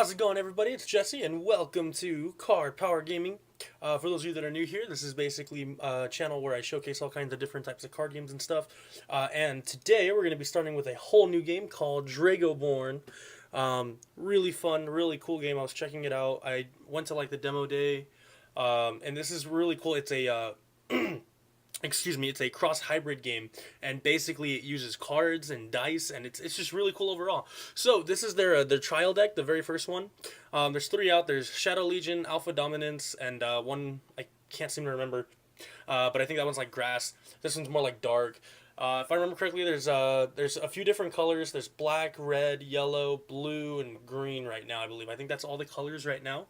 How's it going, everybody? It's Jesse, and welcome to Card Power Gaming. For those of you that are new here, this is basically a channel where I showcase all kinds of different types of card games and stuff. And today we're going to be starting with a whole new game called DragoBorne. Really fun, really cool game. I was checking it out. I went to like the demo day, and this is really cool. It's a excuse me, it's a cross hybrid game, and basically it uses cards and dice, and it's just really cool overall. So this is their trial deck, the very first one. There's three out. There's Shadow Legion, Alpha Dominance, and one I can't seem to remember, but I think that one's like grass. This one's more like dark. If I remember correctly, there's a few different colors. There's black, red, yellow, blue, and green right now, I believe. I think that's all the colors right now.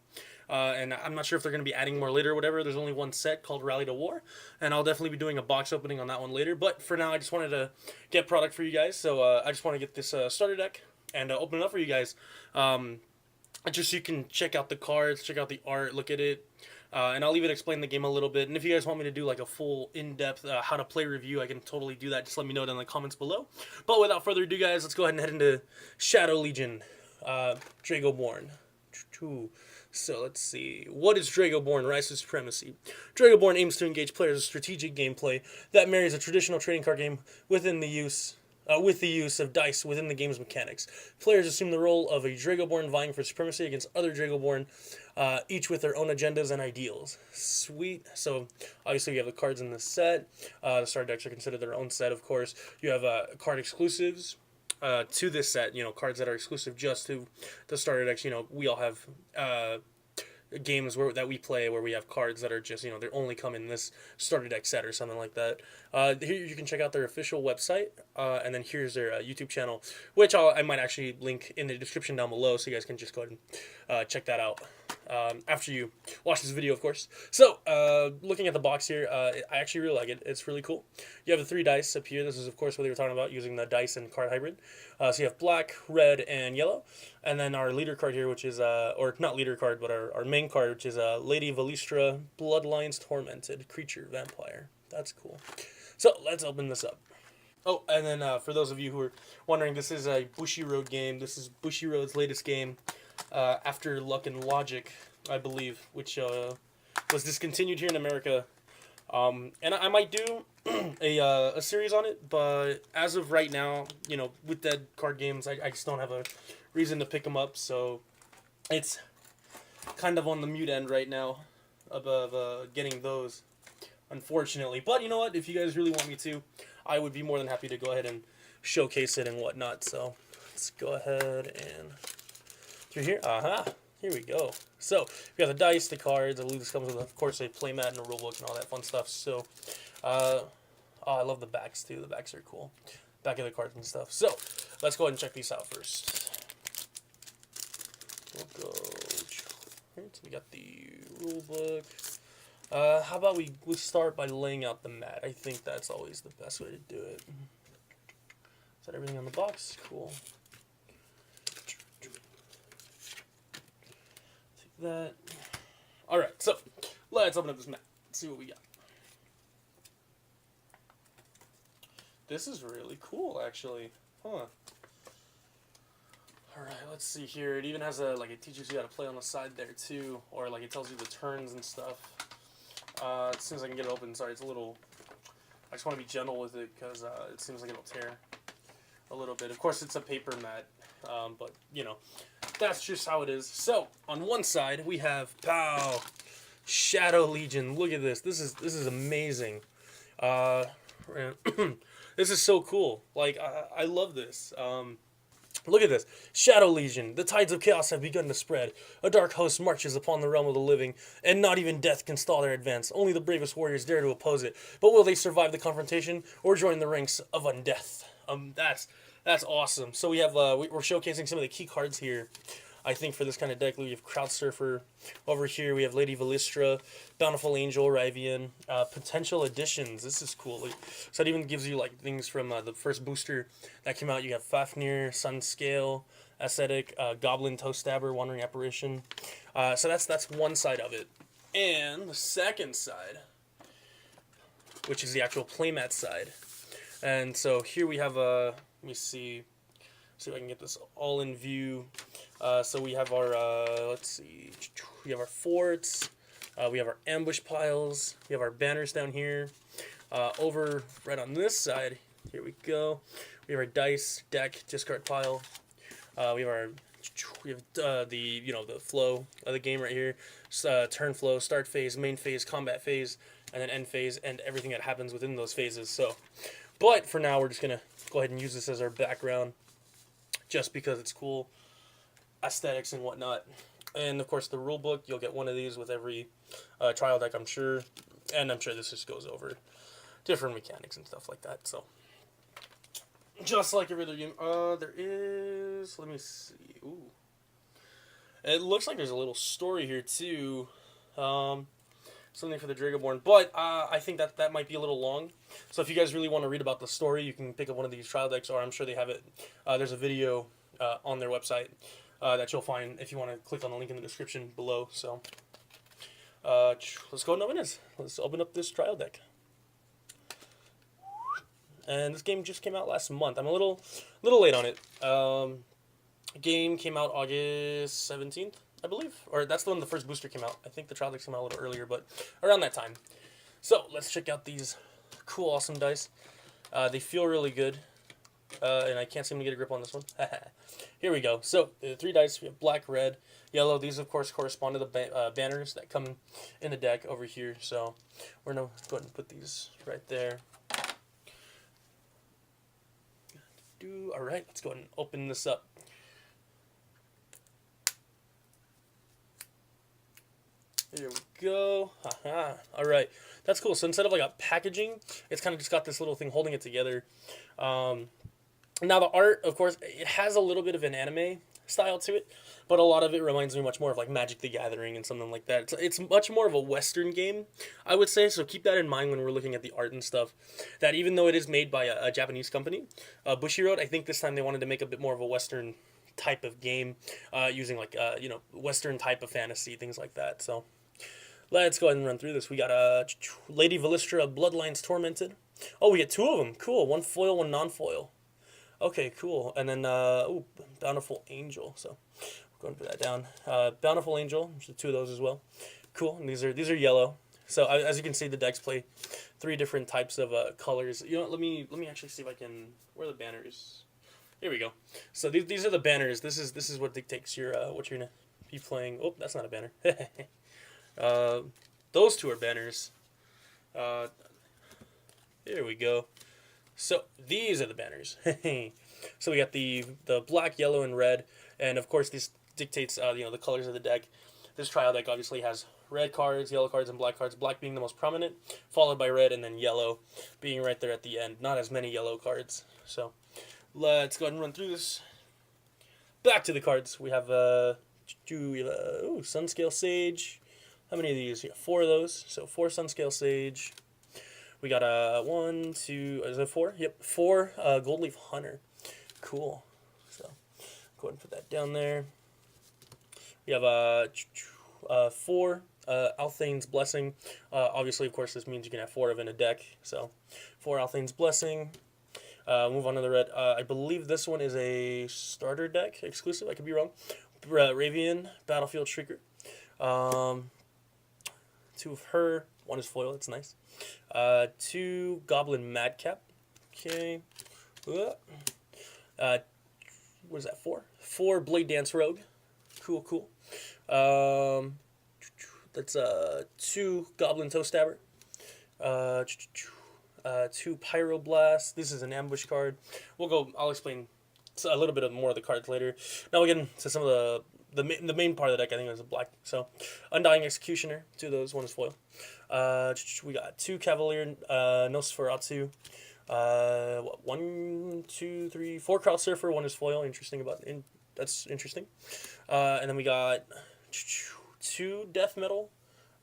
And I'm not sure if they're going to be adding more later or whatever. There's only one set called Rally to War, and I'll definitely be doing a box opening on that one later. But for now, I just wanted to get product for you guys. So I just want to get this starter deck and open it up for you guys. Just so you can check out the cards, check out the art, look at it. And I'll even explain the game a little bit. And if you guys want me to do like a full in-depth how to play review, I can totally do that. Just let me know down in the comments below. But without further ado, guys, let's go ahead and head into Shadow Legion, DragoBorne. So let's see. What is DragoBorne-Rise to Supremacy? DragoBorne aims to engage players with strategic gameplay that marries a traditional trading card game with the use of dice within the game's mechanics. Players assume the role of a Dragoborn vying for supremacy against other Dragoborn, each with their own agendas and ideals. Sweet. So obviously you have the cards in this set. The starter decks are considered their own set, of course. You have card exclusives to this set, cards that are exclusive just to the starter decks. We all have games that we play where we have cards that are just, they only come in this starter deck set or something like that. Here you can check out their official website, and then here's their YouTube channel, which I might actually link in the description down below, so you guys can just go ahead and check that out after you watch this video, of course. So, looking at the box here, I actually really like it. It's really cool. You have the three dice up here. This is, of course, what they were talking about, using the dice and card hybrid. So you have black, red, and yellow. And then our leader card here, which is, or not leader card, but our main card, which is Lady Valistra, Bloodlines Tormented, Creature, Vampire. That's cool. So, let's open this up. Oh, and then for those of you who are wondering, this is a Bushiroad game. This is Bushiroad's latest game, After Luck and Logic, I believe, which was discontinued here in America. And I might do a series on it, but as of right now, with dead card games, I just don't have a reason to pick them up, so it's kind of on the mute end right now of getting those, unfortunately. But you know what? If you guys really want me to, I would be more than happy to go ahead and showcase it and whatnot. So let's go ahead and through here. Here we go. So we got the dice, the cards. I believe this comes with, of course, a playmat and a rulebook and all that fun stuff. So, I love the backs too. The backs are cool. Back of the cards and stuff. So let's go ahead and check these out first. We'll go. So we got the rulebook. How about we start by laying out the mat? I think that's always the best way to do it. Is that everything on the box? Cool. Take that. Alright, so let's open up this mat. Let's see what we got. This is really cool, actually. Huh. Alright, let's see here. It even has it teaches you how to play on the side there too, or it tells you the turns and stuff. As soon as I can get it open, sorry, it's a little, I just want to be gentle with it because it seems like it'll tear a little bit. Of course, it's a paper mat, but that's just how it is. So on one side we have Shadow Legion. Look at this. This is amazing. This is so cool. I love this. Look at this. Shadow Legion. The tides of chaos have begun to spread. A dark host marches upon the realm of the living, and not even death can stall their advance. Only the bravest warriors dare to oppose it. But will they survive the confrontation or join the ranks of undeath? That's awesome. So we have we're showcasing some of the key cards here. I think for this kind of deck, we have Crowd Surfer. Over here, we have Lady Valistra, Bountiful Angel, Rivian. Potential additions. This is cool. So it even gives you things from the first booster that came out. You have Fafnir, Sunscale, Ascetic, Goblin Toe Stabber, Wandering Apparition. So that's one side of it. And the second side, which is the actual playmat side. And so here we have let me see. See if I can get this all in view. So we have our, let's see, we have our forts, we have our ambush piles, we have our banners down here. Over right on this side, here we go. We have our dice, deck, discard pile. We have the the flow of the game right here. Turn flow, start phase, main phase, combat phase, and then end phase, and everything that happens within those phases. So, but for now, we're just gonna go ahead and use this as our background, just because it's cool, aesthetics and whatnot. And of course, the rule book, you'll get one of these with every trial deck, I'm sure, and I'm sure this just goes over different mechanics and stuff like that. So, just like every other game, there is. Let me see. Ooh, it looks like there's a little story here too. Something for the DragoBorne, but I think that might be a little long. So if you guys really want to read about the story, you can pick up one of these trial decks, or I'm sure they have it. There's a video on their website that you'll find if you want to click on the link in the description below. So let's go and open this. Let's open up this trial deck. And this game just came out last month. I'm a little late on it. Game came out August 17th, I believe. Or that's when the first booster came out. I think the trial decks came out a little earlier, but around that time. So let's check out these cool, awesome dice. They feel really good. And I can't seem to get a grip on this one. Here we go. So, the 3 dice, we have black, red, yellow. These, of course, correspond to the banners that come in the deck over here. So, we're going to go ahead and put these right there. Alright, let's go ahead and open this up. Here we go. Alright, that's cool. So, instead of like a packaging, it's kind of just got this little thing holding it together. Now the art, of course, it has a little bit of an anime style to it, but a lot of it reminds me much more of like Magic the Gathering and something like that. It's much more of a Western game, I would say, so keep that in mind when we're looking at the art and stuff. That even though it is made by a Japanese company, Bushiroad, I think this time they wanted to make a bit more of a Western type of game, using like, Western type of fantasy, things like that. So let's go ahead and run through this. We got Lady Velistra, Bloodlines Tormented. Oh, we get 2 of them. Cool. 1 foil, 1 non-foil. Okay, cool. And then, Bountiful Angel. So, we're going to put that down. Bountiful Angel. There's 2 of those as well. Cool. And these are yellow. So, as you can see, the decks play 3 different types of colors. You know what? Let me actually see if I can. Where are the banners? Here we go. So these are the banners. This is what dictates your what you're gonna be playing. Oh, that's not a banner. Those 2 are banners. Here we go. So these are the banners. So we got the black, yellow, and red, and of course this dictates the colors of the deck. This trial deck obviously has red cards, yellow cards, and black cards. Black being the most prominent, followed by red, and then yellow being right there at the end. Not as many yellow cards. So let's go ahead and run through this. Back to the cards. We have Sunscale Sage. How many of these? Yeah, 4 of those. So 4 Sunscale Sage. We got 1, 2, is it 4? Yep, 4 Gold Leaf Hunter. Cool. So, go ahead and put that down there. We have 4 Althane's Blessing. Obviously, of course, this means you can have 4 of in a deck. So, 4 Althane's Blessing. Move on to the red. I believe this one is a starter deck exclusive. I could be wrong. Ravian, Battlefield Shrieker. 2 of her. 1 is foil. It's nice. 2 Goblin Madcap. Okay. What is that? 4? 4 Blade Dance Rogue. Cool. That's 2 Goblin Toe Stabber. 2 Pyroblast. This is an ambush card. I'll explain a little bit more of the cards later. Now we'll get into some of the main part of the deck. I think it was a black. So, Undying Executioner. 2 of those. 1 is foil. We got 2 Cavalier Nosferatu. 1, 2, 3, 4 Crowd Surfer. 1 is foil. That's interesting. And then we got 2 Death Metal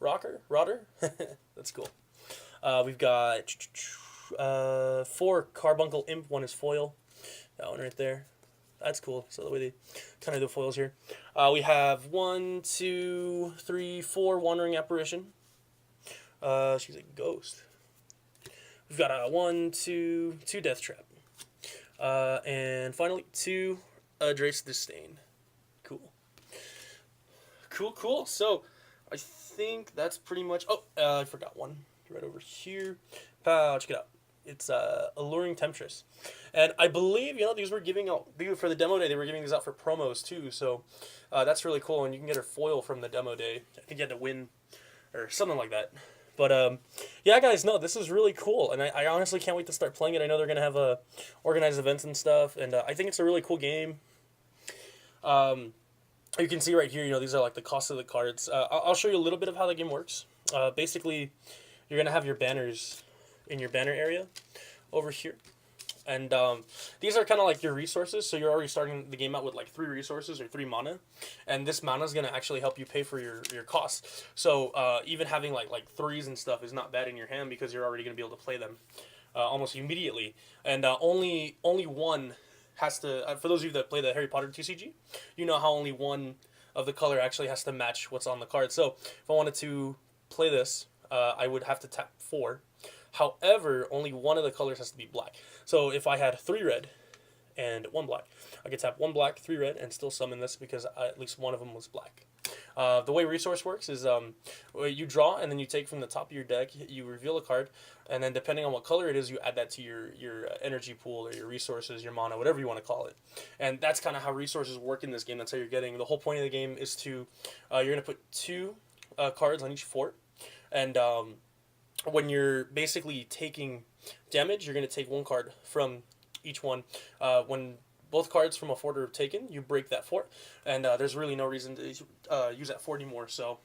Rotter. That's cool. We've got 4 Carbuncle Imp. 1 is foil. That one right there. That's cool. So the way they kind of do foils here. We have 1, 2, 3, 4 Wandering Apparition. She's a ghost. We've got 1, 2 Death Trap. And finally, 2, Address Disdain. Cool. Cool. So, I think that's pretty much... Oh, I forgot one. Right over here. Check it out. It's Alluring Temptress. And I believe, these were giving out... For the demo day, they were giving these out for promos, too. So, that's really cool. And you can get her foil from the demo day. I think you had to win or something like that. But, yeah, guys, no, this is really cool. And I honestly can't wait to start playing it. I know they're going to have organized events and stuff. And I think it's a really cool game. You can see right here, these are like the cost of the cards. I'll show you a little bit of how the game works. Basically, you're going to have your banners in your banner area over here. And these are kind of like your resources. So you're already starting the game out with like 3 resources or 3 mana. And this mana is going to actually help you pay for your costs. So even having like 3s and stuff is not bad in your hand because you're already going to be able to play them almost immediately. And only one has to, for those of you that play the Harry Potter TCG, you know how only one of the color actually has to match what's on the card. So if I wanted to play this, I would have to tap 4. However, only one of the colors has to be black. So if I had 3 red and 1 black, I could tap 1 black, 3 red, and still summon this because at least one of them was black. The way resource works is you draw, and then you take from the top of your deck, you reveal a card, and then depending on what color it is, you add that to your energy pool or your resources, your mana, whatever you want to call it. And that's kind of how resources work in this game. That's how you're getting. The whole point of the game is to, you're going to put 2 cards on each fort, and when you're basically taking damage, you're going to take 1 card from each one. When both cards from a fort are taken, you break that fort, and there's really no reason to use that fort anymore. So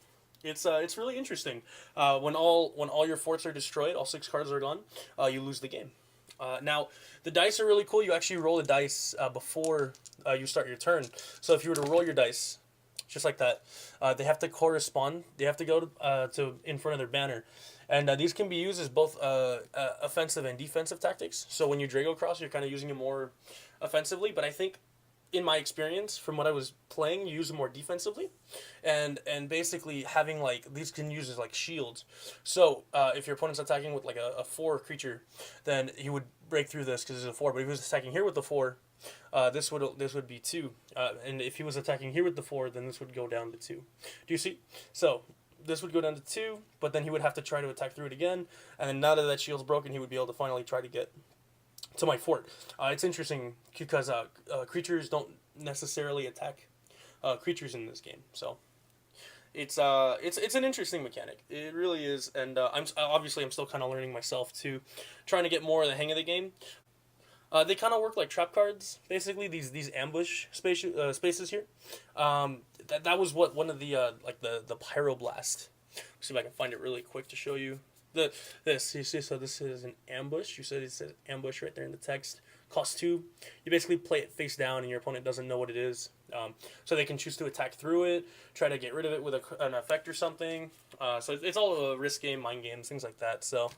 it's really interesting. When all your forts are destroyed, all 6 cards are gone, you lose the game. Now, the dice are really cool. You actually roll the dice before you start your turn. So if you were to roll your dice, just like that, they have to correspond. They have to go to in front of their banner. And these can be used as both offensive and defensive tactics. So when you Drago Cross, you're kind of using it more offensively. But I think, in my experience, from what I was playing, you use them more defensively. And basically having, these can use as, shields. So if your opponent's attacking with, a 4 creature, then he would break through this because it's a 4. But if he was attacking here with the 4, this would be 2. And if he was attacking here with the 4, then this would go down to 2. Do you see? So this would go down to 2, but then he would have to try to attack through it again, and then now that that shield's broken, he would be able to finally try to get to my fort. It's interesting because creatures don't necessarily attack creatures in this game, so it's an interesting mechanic. It really is, and I'm still kind of learning myself too, trying to get more of the hang of the game. They kind of work like trap cards, basically. These ambush spaces here. That was what one of the the pyroblast. Let's see if I can find it really quick to show you. This you see, so this is an ambush. You said it says ambush right there in the text. Cost 2. You basically play it face down, and your opponent doesn't know what it is. So they can choose to attack through it, try to get rid of it with an effect or something. So it's all a risk game, mind games, things like that. So,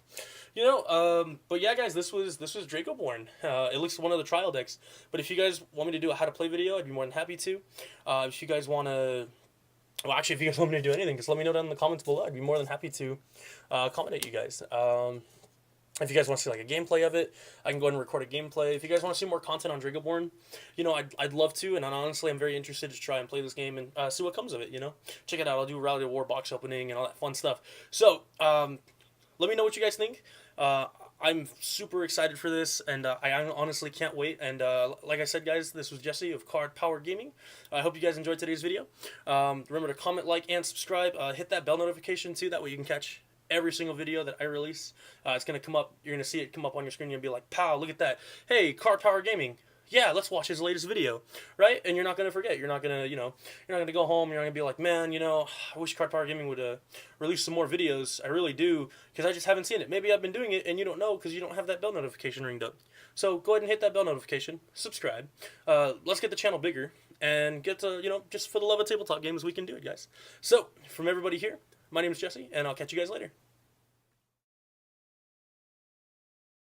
but yeah, guys, this was DragoBorne, at least one of the trial decks. But if you guys want me to do a how to play video, I'd be more than happy to. If you guys want to, well, actually, if you guys want me to do anything, just let me know down in the comments below. I'd be more than happy to accommodate you guys. If you guys want to see a gameplay of it, I can go ahead and record a gameplay. If you guys want to see more content on DragoBorne, I'd love to, and honestly, I'm very interested to try and play this game and see what comes of it, Check it out. I'll do a Rally of War box opening and all that fun stuff. So, let me know what you guys think. I'm super excited for this, and I honestly can't wait. And like I said, guys, this was Jesse of Card Power Gaming. I hope you guys enjoyed today's video. Remember to comment, like, and subscribe. Hit that bell notification, too. That way you can catch every single video that I release. It's going to come up. You're going to see it come up on your screen. You'll be like, pow, look at that. Hey, Card Power Gaming. Yeah, let's watch his latest video, right? And you're not going to forget. You're not going to, you're not going to go home. You're not going to be like, man, I wish Card Power Gaming would release some more videos. I really do, because I just haven't seen it. Maybe I've been doing it, and you don't know because you don't have that bell notification ringed up. So go ahead and hit that bell notification. Subscribe. Let's get the channel bigger and get to, just for the love of tabletop games, we can do it, guys. So, from everybody here, my name is Jesse, and I'll catch you guys later.